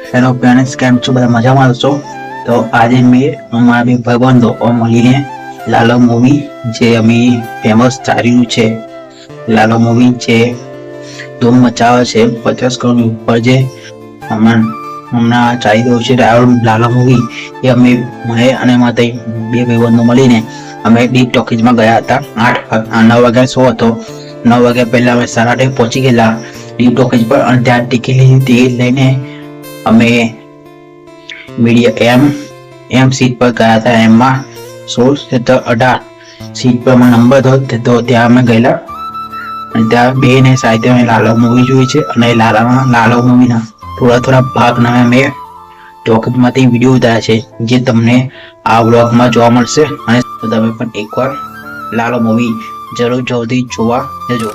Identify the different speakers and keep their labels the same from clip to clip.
Speaker 1: Hello parents, કેમ છો? બધા મજામાં છો? તો આજે મેં અમારા બે ભાઈબંધો મળીને લાલો મૂવી જે અમે ફેમસ ચાલ્યું છે, લાલો મૂવી જે ધૂમ મચાવે છે 50 કરોડ ઉપર જે હમણાં ચાલી રહ્યું છે લાલો મૂવી, એ અમે અને મારા બે ભાઈબંધો મળીને અમે ડીપ ટોકીઝમાં ગયા હતા. 9 વાગ્યા શો હતો. 9 વાગ્યા પહેલા અમે 8:30 પહોંચી ગયેલા ડીપ ટોકીઝ પર અને ત્યાં ટિકિટ લઈને અમે મીડિયમ એમ સીટ પર ગયા હતા. એમાં 16-18 સીટ પર નંબર હતો, તો ત્યાં અમે ગયેલા અને ત્યાં બેને સાથે અમે લાલો મૂવી જોઈ છે અને લાલો મૂવીના થોડા ભાગના અમે ટોકીઝમાંથી વિડીયો ઉતાર્યા છે, જે તમને આ વ્લોગમાં જોવા મળશે. અને તમે પણ એકવાર લાલો મૂવી જરૂર જલ્દી જોવા જજો.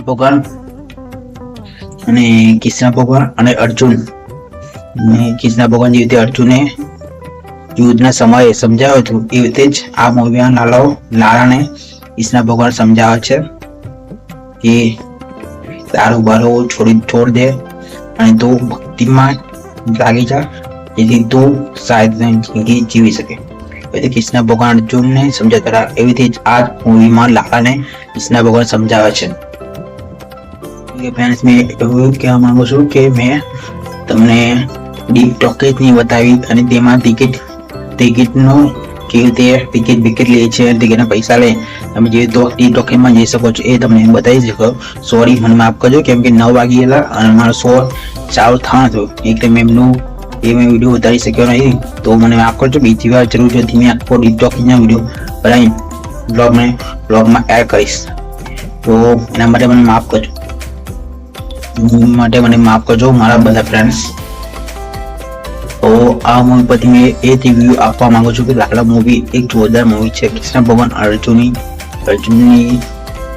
Speaker 1: ભગવાન અને કૃષ્ણ ભગવાન અને અર્જુન, કૃષ્ણ ભગવાન જે રીતે અર્જુને યુદ્ધના સમયે સમજાવ્યું હતું, એ રીતે જ આ મૂવીમાં લાલાને કૃષ્ણ ભગવાન સમજાવે છે કે દારૂ બારો છોડ દે અને તું ભક્તિમાં લાગી જા, જેથી તું શાયદ જિંદગી જીવી શકે. એટલે કૃષ્ણ ભગવાન અર્જુનને સમજાવતા, એવી રીતે જ આ મૂવીમાં લાલાને કૃષ્ણ ભગવાન સમજાવે છે. ફ્રેન્ડ્સ, મેં એવું કહેવા માંગુ છું કે મેં તમને ડીપ ટોકીઝની બતાવી અને તેમાં ટિકિટનો કેવી રીતે ટિકિટ લે છે, ટિકિટના પૈસા લે, તમે જે ડીપ ટોકીઝમાં જઈ શકો છો એ તમને બતાવી શકો. સોરી, મને માફ કરજો, કેમ કે 9 વાગી ગયેલા અને મારો શો ચાલુ થવાનો હતો, એટલે મેં મેં વિડીયો ઉતારી શક્યો નહીં, તો મને માફ કરજો. બીજી વાર જરૂર જો મેં આખો ડીપ ટોકીઝના વિડીયો બનાવી બ્લોગમાં એડ કરીશ, તો એના માટે મને માફ કરજો મારા બધા ફ્રેન્ડ્સ. તો આ મૂવી પરથી મેં એ રિવ્યુ આપવા માંગુ છું કે લાલો મૂવી એક જોરદાર મૂવી છે. કૃષ્ણ ભગવાન અર્જુનની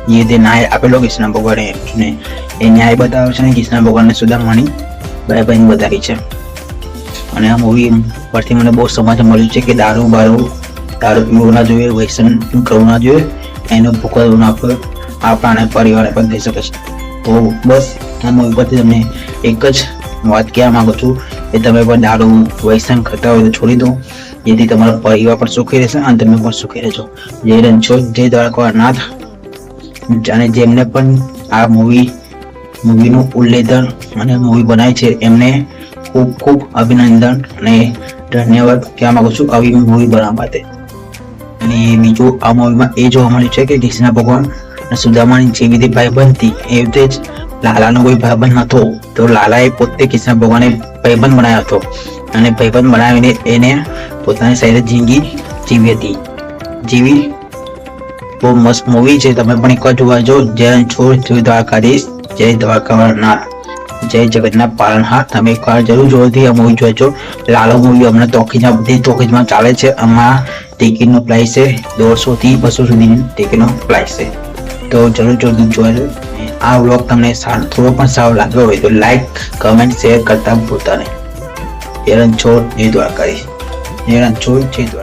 Speaker 1: જે તે ન્યાય આપેલો કૃષ્ણ ભગવાને અર્જુને એ ન્યાય બતાવ્યો છે અને કૃષ્ણ ભગવાનને સુદામાની ભાઈ બતાવી છે. અને આ મૂવી પરથી મને બહુ સમજ મળ્યું છે કે દારૂ પીવું ના જોઈએ, વ્યસન કરવું ના જોઈએ, એનો ભોગવવો ના પડે, આપણા પરિવારને પણ થઈ શકે છે. તો બસ આ મૂવી પરથી તમને એક જ વાત કહેવા માંગુ છું કે તમે પણ દારૂ વ્યસન કરતા હોય તો છોડી દો, જેથી તમારો પરિવાર પણ સુખી રહેશે અને તમે પણ સુખી રહેજો. જય રણછોડ, જય દ્વારકાનાથ. અને જેમને પણ આ મૂવીનું ઉલ્લેખન અને મૂવી બનાવી છે એમને ખૂબ અભિનંદન અને ધન્યવાદ કહેવા માંગુ છું આવી મૂવી બનાવવા માટે. અને બીજું આ મૂવીમાં એ જોવા મળ્યું છે કે કૃષ્ણ ભગવાન સુદામાની જેવી રીતે ભાઈબંધ હતી, એવી રીતે જ લાલાનો કોઈ ભાઈબંધ નતો, તો લાલાએ પોતે કૃષ્ણ ભગવાને ભાઈબંધ બનાવ્યો હતો અને ભાઈબંધ બનાવીને એને પોતાની સાથે જિંદગી જીવી હતી. બહુ મસ્ત મૂવી છે, તમે પણ એકવાર જોવા જાઓ. જય રણછોડ, જય દ્વારકાધીશ, જય દ્વારકાનાથ, જય જગન્નાથ પાલનહાર. તમે એકવાર જરૂર જોવાથી આ મૂવી જોજો. લાલો મૂવી હમણાં બધી ટોકીઝમાં ચાલે છે. આમાં ટિકિટનો પ્રાઇસ છે 150 થી 200 સુધીની ટિકિટનો પ્રાઇસ છે, તો જરૂર જોજો. આ વ્લોગ તમને થોડો પણ સારો લાગ્યો હોય તો લાઈક, કમેન્ટ, શેર કરતા ભૂલતા નહીં. જય રણછોડ, જય દ્વારકાધીશ, જય રણછોડ, જય દ્વારકા.